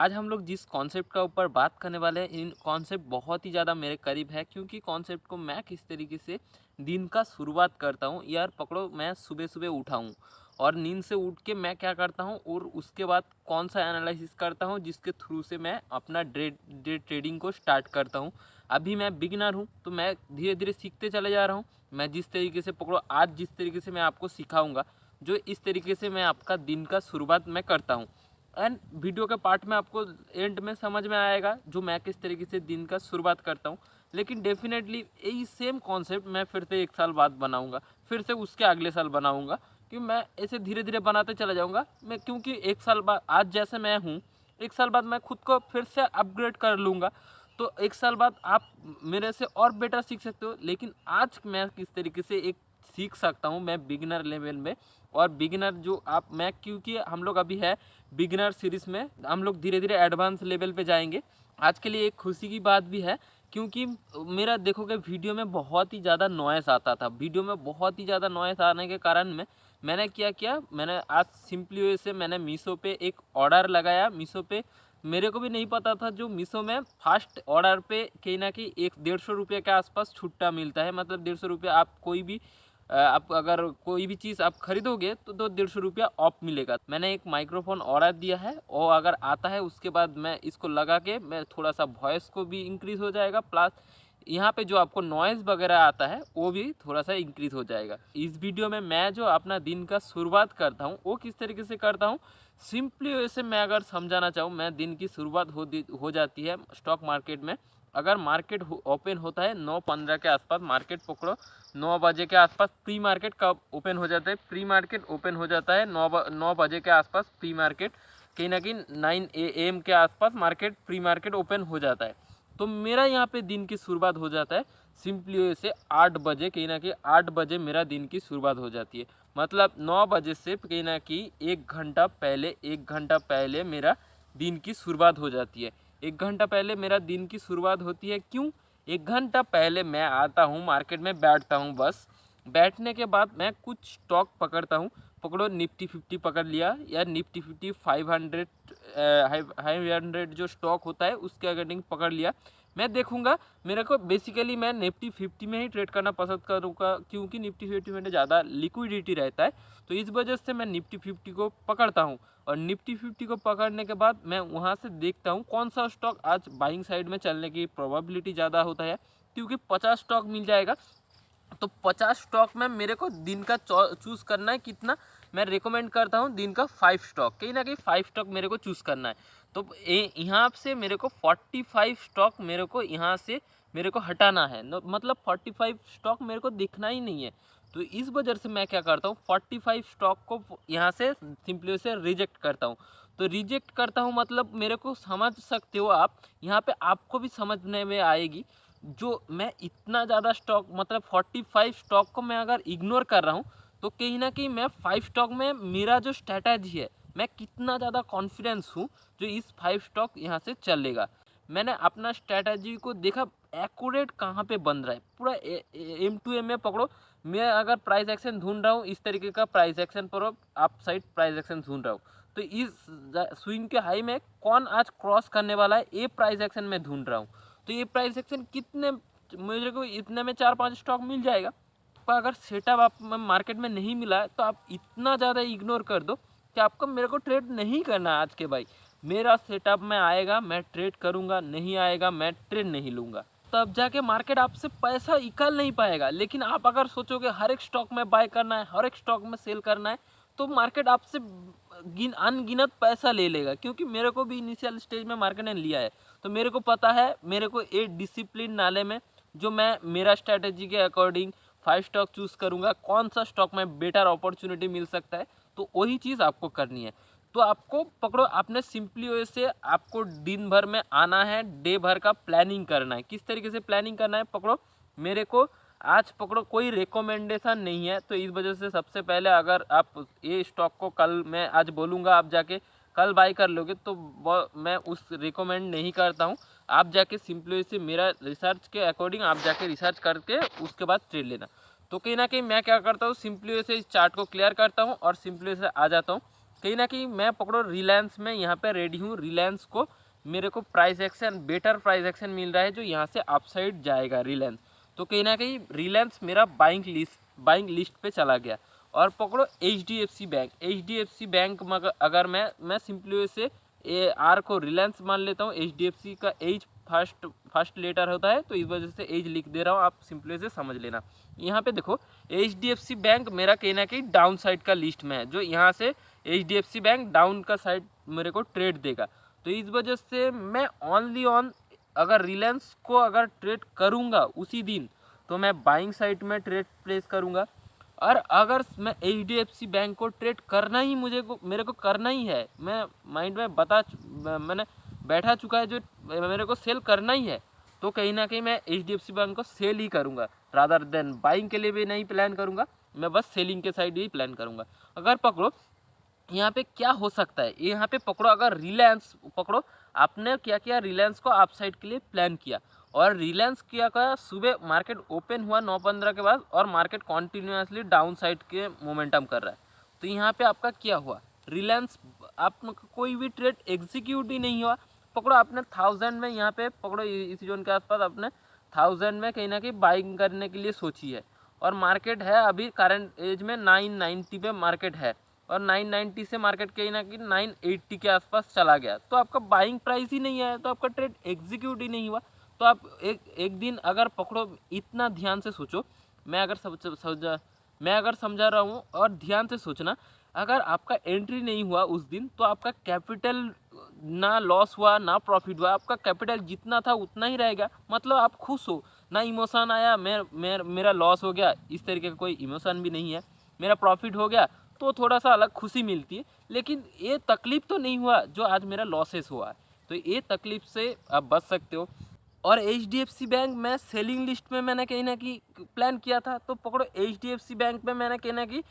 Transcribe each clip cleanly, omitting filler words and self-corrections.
आज हम लोग जिस कॉन्सेप्ट का ऊपर बात करने वाले हैं, इन कॉन्सेप्ट बहुत ही ज़्यादा मेरे करीब है, क्योंकि कॉन्सेप्ट को मैं किस तरीके से दिन का शुरुआत करता हूँ। यार पकड़ो, मैं सुबह सुबह उठा हूँ और नींद से उठ के मैं क्या करता हूँ और उसके बाद कौन सा एनालिसिस करता हूँ जिसके थ्रू से मैं अपना डे ट्रेडिंग को स्टार्ट करता हूँ। अभी मैं बिगिनर हूँ तो मैं धीरे धीरे सीखते चले जा रहा हूँ। मैं जिस तरीके से पकड़ो, आज जिस तरीके से मैं आपको सिखाऊंगा, जो इस तरीके से मैं आपका दिन का शुरुआत मैं करता हूँ। एंड वीडियो के पार्ट में आपको एंड में समझ में आएगा जो मैं किस तरीके से दिन का शुरुआत करता हूँ। लेकिन डेफिनेटली यही सेम कॉन्सेप्ट मैं फिर से 1 साल बाद बनाऊँगा, फिर से उसके अगले साल बनाऊँगा, क्योंकि मैं ऐसे धीरे धीरे बनाते चला जाऊँगा। मैं क्योंकि 1 साल बाद आज जैसे मैं हूँ, 1 साल बाद मैं खुद को फिर से अपग्रेड कर लूँगा। तो 1 साल बाद आप मेरे से और बेटर सीख सकते हो। लेकिन आज मैं किस तरीके से एक सीख सकता हूँ मैं बिगिनर लेवल में, और बिगिनर जो आप मैं, क्योंकि हम लोग अभी है बिगिनर सीरीज़ में, हम लोग धीरे धीरे एडवांस लेवल पे जाएंगे। आज के लिए एक खुशी की बात भी है, क्योंकि मेरा देखोगे वीडियो में बहुत ही ज़्यादा नॉइस आता था। वीडियो में बहुत ही ज़्यादा नॉइस आने के कारण में मैंने क्या किया, मैंने आज सिंपली वे से मैंने मीशो पे एक ऑर्डर लगाया। मीशो पे मेरे को भी नहीं पता था, जो मीशो में फर्स्ट ऑर्डर पे कहीं ना कहीं 150 रुपये के आसपास छुट्टा मिलता है। मतलब 150 रुपये आप कोई भी आप अगर कोई भी चीज़ आप खरीदोगे तो 150 रुपया ऑफ मिलेगा। मैंने एक माइक्रोफोन ऑर्डर दिया है, और अगर आता है उसके बाद मैं इसको लगा के मैं थोड़ा सा वॉइस को भी इंक्रीज़ हो जाएगा, प्लस यहाँ पे जो आपको नॉइज़ वगैरह आता है वो भी थोड़ा सा इंक्रीज़ हो जाएगा। इस वीडियो में मैं जो अपना दिन का शुरुआत करता हूँ वो किस तरीके से करता हूँ, सिंपली वैसे मैं अगर समझाना चाहूँ, मैं दिन की शुरुआत हो जाती है स्टॉक मार्केट में। अगर मार्केट ओपन होता है 9:15 के आसपास, मार्केट पकड़ो 9 बजे के आसपास प्री मार्केट कब ओपन हो जाता है, प्री मार्केट ओपन हो जाता है 9 बजे के आसपास। प्री मार्केट कहीं ना कहीं 9 AM के आसपास मार्केट प्री मार्केट ओपन हो जाता है। तो मेरा यहाँ पे दिन की शुरुआत हो जाता है सिंपली से 8 बजे, कहीं ना कहीं 8 बजे मेरा दिन की शुरुआत हो जाती है। मतलब 9 बजे से कहीं ना कहीं 1 घंटा पहले, 1 घंटा पहले मेरा दिन की शुरुआत हो जाती है। 1 घंटा पहले मेरा दिन की शुरुआत होती है। क्यों? 1 घंटा पहले मैं आता हूँ मार्केट में, बैठता हूँ। बस बैठने के बाद मैं कुछ स्टॉक पकड़ता हूँ। पकड़ो निफ्टी 50 पकड़ लिया, या निफ्टी 50 500 500 जो स्टॉक होता है उसके अकॉर्डिंग पकड़ लिया। मैं देखूंगा, मेरे को बेसिकली मैं निफ्टी 50 में ही ट्रेड करना पसंद करूँगा, क्योंकि निफ्टी 50 में ज़्यादा लिक्विडिटी रहता है। तो इस वजह से मैं निफ्टी 50 को पकड़ता हूँ, और निफ्टी 50 को पकड़ने के बाद मैं वहाँ से देखता हूँ कौन सा स्टॉक आज बाइंग साइड में चलने की प्रोबेबिलिटी ज़्यादा होता है। क्योंकि 50 स्टॉक मिल जाएगा, तो 50 स्टॉक में मेरे को दिन का चूज़ करना है कितना। मैं रिकमेंड करता हूँ दिन का 5 स्टॉक, कहीं ना कहीं 5 स्टॉक मेरे को चूज़ करना है। तो यहाँ से मेरे को 45 स्टॉक मेरे को यहाँ से मेरे को हटाना है। मतलब 45 स्टॉक मेरे को दिखना ही नहीं है। तो इस वजह से मैं क्या करता हूँ, 45 स्टॉक को यहाँ से सिंपली से रिजेक्ट करता हूँ। तो रिजेक्ट करता हूँ मतलब मेरे को समझ सकते हो आप, यहाँ पे आपको भी समझने में आएगी। जो मैं इतना ज़्यादा स्टॉक, मतलब 45 स्टॉक को मैं अगर इग्नोर कर रहा हूँ, तो कहीं ना कहीं मैं 5 स्टॉक में मेरा जो स्ट्रैटेजी है, मैं कितना ज़्यादा कॉन्फिडेंस हूँ जो इस 5 स्टॉक यहाँ से चलेगा। मैंने अपना स्ट्रैटेजी को देखा एक्यूरेट कहाँ पे बन रहा है, पूरा M2M में पकड़ो। मैं अगर प्राइस एक्शन ढूंढ रहा हूँ, इस तरीके का प्राइस एक्शन पर अप साइड प्राइस एक्शन ढूंढ रहा हूँ, तो इस स्विंग के हाई में कौन आज क्रॉस करने वाला है, ये प्राइस एक्शन में ढूंढ रहा हूँ। तो ये प्राइस एक्शन कितने, मेरे को इतने में 4-5 स्टॉक मिल जाएगा। पर अगर सेटअप आप मार्केट में नहीं मिला है तो आप इतना ज़्यादा इग्नोर कर दो कि आपको मेरे को ट्रेड नहीं करना है आज के भाई। मेरा सेटअप में आएगा मैं ट्रेड करूँगा, नहीं आएगा मैं ट्रेड नहीं लूँगा। तब जाके मार्केट आपसे पैसा निकाल नहीं पाएगा। लेकिन आप अगर सोचोगे हर एक स्टॉक में बाय करना है, हर एक स्टॉक में सेल करना है, तो मार्केट आपसे अनगिनत पैसा ले लेगा। क्योंकि मेरे को भी इनिशियल स्टेज में मार्केट ने लिया है, तो मेरे को पता है, मेरे को एक डिसिप्लिन नाले में जो मैं मेरा स्ट्रैटेजी के अकॉर्डिंग 5 स्टॉक चूज़ करूँगा, कौन सा स्टॉक में बेटर अपॉर्चुनिटी मिल सकता है, तो वही चीज़ आपको करनी है। तो आपको पकड़ो, आपने सिंपली वैसे आपको दिन भर में आना है, डे भर का प्लानिंग करना है। किस तरीके से प्लानिंग करना है, पकड़ो मेरे को आज पकड़ो कोई रिकमेंडेशन नहीं है। तो इस वजह से सबसे पहले अगर आप ये स्टॉक को कल मैं आज बोलूँगा आप जाके कल बाई कर लोगे, तो मैं उस रिकमेंड नहीं करता हूँ। आप जाके सिंपली से मेरा रिसर्च के अकॉर्डिंग आप जाके रिसर्च करके उसके बाद ट्रेड लेना। तो कहीं ना कहीं मैं क्या करता हूँ, सिंपली से इस चार्ट को क्लियर करता हूँ और सिंपली से आ जाता हूँ। कहीं ना कहीं मैं पकड़ो रिलायंस में यहाँ पे रेडी हूँ। रिलायंस को मेरे को price action, better price action मिल रहा है जो यहाँ से अपसाइड जाएगा रिलायंस। तो कहीं ना कहीं रिलायंस मेरा बाइंग लिस्ट पे चला गया। और पकड़ो HDFC बैंक, HDFC बैंक मगर अगर मैं सिंपली से आर को रिलायंस मान लेता हूँ, HDFC का एज फर्स्ट लेटर होता है तो इस वजह से एज लिख दे रहा हूँ, आप सिंपली से समझ लेना। यहाँ पे देखो HDFC बैंक मेरा कहीं ना कहीं डाउन साइड का लिस्ट में है, जो यहाँ से HDFC बैंक डाउन का साइड मेरे को ट्रेड देगा। तो इस वजह से मैं ओनली ऑन अगर रिलायंस को अगर ट्रेड करूँगा उसी दिन तो मैं बाइंग साइड में ट्रेड प्लेस करूँगा। और अगर मैं HDFC बैंक को ट्रेड करना ही मेरे को करना ही है, मैं माइंड में मैंने बैठा चुका है जो मेरे को सेल करना ही है, तो कहीं ना कहीं मैं HDFC बैंक को सेल ही करूँगा। रादर देन बाइंग के लिए भी नहीं प्लान करूँगा, मैं बस सेलिंग के साइड ही प्लान करूँगा। अगर पकड़ो यहाँ पे क्या हो सकता है, यहाँ पे पकड़ो अगर रिलायंस पकड़ो, आपने क्या किया, रिलायंस को अपसाइड के लिए प्लान किया और रिलायंस क्या कहा, सुबह मार्केट ओपन हुआ 9:15 के बाद और मार्केट कॉन्टिन्यूसली डाउन साइड के मोमेंटम कर रहा है। तो यहाँ पे आपका क्या हुआ, रिलायंस आप कोई भी ट्रेड एग्जीक्यूट ही नहीं हुआ। पकड़ो आपने 1000 में यहाँ पे पकड़ो इस जोन के आसपास आपने 1000 में कहीं ना कहीं बाइंग करने के लिए सोची है और मार्केट है अभी करंट एज में 990 पे मार्केट है और 990 से मार्केट कहीं ना कहीं 980 के आसपास चला गया, तो आपका बाइंग प्राइस ही नहीं आया, तो आपका ट्रेड एग्जीक्यूट ही नहीं हुआ। तो आप एक दिन अगर पकड़ो, इतना ध्यान से सोचो, मैं अगर समझा रहा हूँ और ध्यान से सोचना, अगर आपका एंट्री नहीं हुआ उस दिन तो आपका कैपिटल ना लॉस हुआ ना प्रॉफिट हुआ, आपका कैपिटल जितना था उतना ही रहेगा, मतलब आप खुश हो, ना इमोशन आया मेरा लॉस हो गया, इस तरीके का कोई इमोशन भी नहीं है। मेरा प्रॉफिट हो गया तो थोड़ा सा अलग खुशी मिलती है, लेकिन ये तकलीफ तो नहीं हुआ जो आज मेरा लॉसेस हुआ है, तो ये तकलीफ से आप बच सकते हो। और HDFC बैंक मैं सेलिंग लिस्ट में मैंने कहीं ना कहीं प्लान किया था, तो पकड़ो HDFC बैंक में मैंने कहीं ना कहीं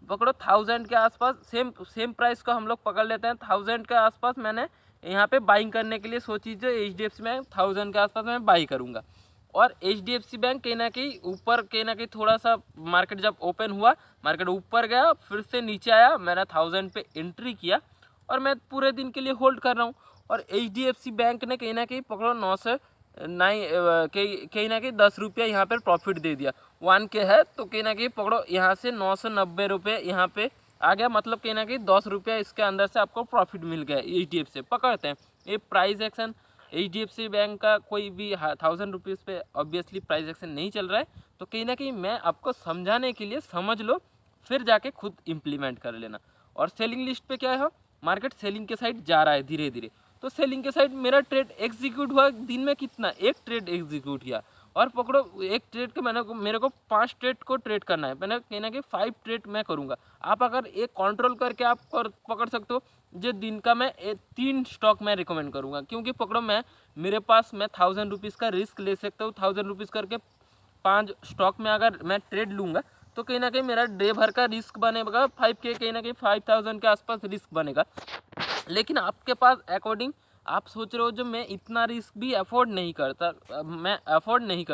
पकड़ो 1000 के आसपास सेम प्राइस को हम लोग पकड़ लेते हैं, 1000 के आसपास मैंने यहाँ पे बाइंग करने के लिए सोची, जो HDFC बैंक 1000 के आसपास मैं बाई करूँगा। और HDFC बैंक कहीं ना कहीं ऊपर कहीं ना कहीं थोड़ा सा मार्केट जब ओपन हुआ, मार्केट ऊपर गया फिर से नीचे आया, मैंने 1000 पे एंट्री किया और मैं पूरे दिन के लिए होल्ड कर रहा हूँ। और HDFC बैंक ने कहीं ना कहीं पकड़ो 9 से कहीं ना कहीं 10 रुपया यहाँ पर प्रॉफिट दे दिया, 1 के है तो कहीं ना कहीं पकड़ो यहाँ से 990 रुपये यहाँ पे आ गया, मतलब कहीं ना कहीं 10 रुपया इसके अंदर से आपको प्रॉफिट मिल गया। HDFC से पकड़ते हैं ये प्राइस एक्शन, HDFC बैंक का कोई भी 1000 रुपीज़ पे ऑब्वियसली प्राइस एक्शन नहीं चल रहा है, तो कहीं ना कहीं मैं आपको समझाने के लिए समझ लो, फिर जाके खुद इम्प्लीमेंट कर लेना। और सेलिंग लिस्ट पे क्या है, मार्केट सेलिंग के साइड जा रहा है धीरे धीरे, तो सेलिंग के साइड मेरा ट्रेड एग्जीक्यूट हुआ दिन में कितना, एक ट्रेड एग्जीक्यूट किया। और पकड़ो एक ट्रेड के मेरे को 5 ट्रेड को ट्रेड करना है, मैंने कहीं ना कहीं 5 ट्रेड मैं करूँगा। आप अगर एक कंट्रोल करके आप पकड़ सकते हो, जो दिन का मैं 3 स्टॉक मैं रिकमेंड करूँगा, क्योंकि पकड़ो मेरे पास मैं 1000 रुपीज़ का रिस्क ले सकता हूँ, 1000 रुपीज़ करके 5 स्टॉक में अगर मैं ट्रेड लूँगा तो कहीं ना कहीं मेरा डे भर का रिस्क बनेगा 5K, कहीं ना कहीं 5000 के आसपास रिस्क बनेगा। लेकिन आपके पास अकॉर्डिंग आप सोच रहे हो जो मैं इतना रिस्क भी अफोर्ड नहीं कर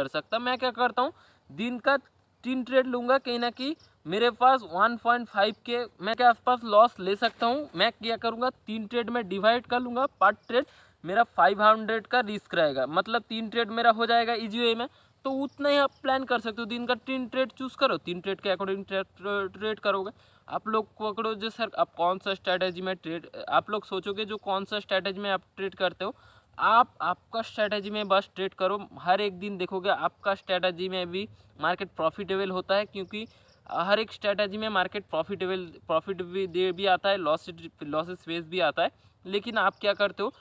सकता, मैं क्या करता हूँ, दिन का 3 ट्रेड लूँगा, कहीं ना कहीं मेरे पास 1.5K मैं के आसपास लॉस ले सकता हूँ। मैं क्या करूँगा, 3 ट्रेड में डिवाइड कर लूँगा, पर ट्रेड मेरा 500 का रिस्क रहेगा, मतलब 3 ट्रेड मेरा हो जाएगा इजी वे में। तो उतना ही आप प्लान कर सकते हो, दिन का 3 ट्रेड चूज़ करो, 3 ट्रेड के अकॉर्डिंग ट्रेड करोगे। आप लोग पकड़ो जो सर आप कौन सा स्ट्रैटेजी में ट्रेड, आप लोग सोचोगे जो कौन सा स्ट्रैटेजी में आप ट्रेड करते हो, आपका स्ट्रैटेजी में बस ट्रेड करो। हर एक दिन देखोगे आपका स्ट्रैटेजी में भी मार्केट प्रॉफिटेबल होता है, क्योंकि हर एक स्ट्रैटेजी में मार्केट प्रॉफिट भी आता है, लॉसेस फेस भी आता है। लेकिन आप क्या करते हो,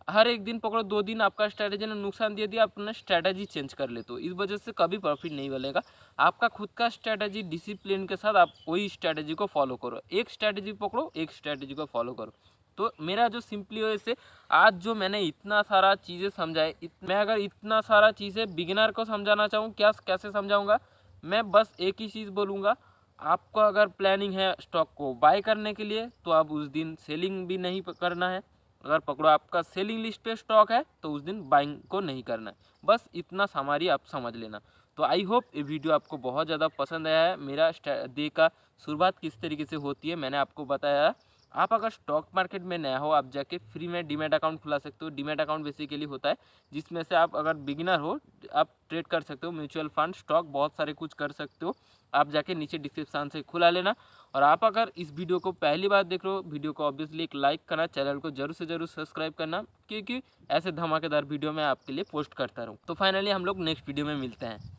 हर एक दिन पकड़ो 2 दिन आपका स्ट्रैटेजी ने नुकसान दे दिया, अपना स्ट्रैटेजी चेंज कर लेते हो, इस वजह से कभी प्रॉफिट नहीं मिलेगा। आपका खुद का स्ट्रैटेजी डिसिप्लिन के साथ आप वही स्ट्रैटेजी को फॉलो करो, एक स्ट्रैटेजी पकड़ो, एक स्ट्रैटेजी को फॉलो करो। तो मेरा जो सिंपली वैसे आज जो मैंने इतना सारा चीज़ें समझाए, मैं अगर इतना सारा चीज़ें बिगिनर को समझाना चाहूँ, कैसे समझाऊँगा, मैं बस एक ही चीज़ बोलूँगा, आपको अगर प्लानिंग है स्टॉक को बाय करने के लिए तो आप उस दिन सेलिंग भी नहीं करना है, अगर पकड़ो आपका सेलिंग लिस्ट पे स्टॉक है तो उस दिन बाइंग को नहीं करना है। बस इतना सामारी आप समझ लेना। तो आई होप ये वीडियो आपको बहुत ज़्यादा पसंद आया है। मेरा डे का शुरुआत किस तरीके से होती है मैंने आपको बताया, आप अगर स्टॉक मार्केट में नया हो, आप जाके फ्री में डीमैट अकाउंट खुला सकते हो। डीमैट अकाउंट बेसिकली होता है जिसमें से आप अगर बिगिनर हो, आप ट्रेड कर सकते हो, म्यूचुअल फंड, स्टॉक, बहुत सारे कुछ कर सकते हो। आप जाके नीचे डिस्क्रिप्शन से खुला लेना। और आप अगर इस वीडियो को पहली बार देख रहे हो, वीडियो को ऑब्वियसली एक लाइक करना, चैनल को जरूर से जरूर सब्सक्राइब करना, क्योंकि ऐसे धमाकेदार वीडियो मैं आपके लिए पोस्ट करता रहूँ। तो फाइनली हम लोग नेक्स्ट वीडियो में मिलते हैं।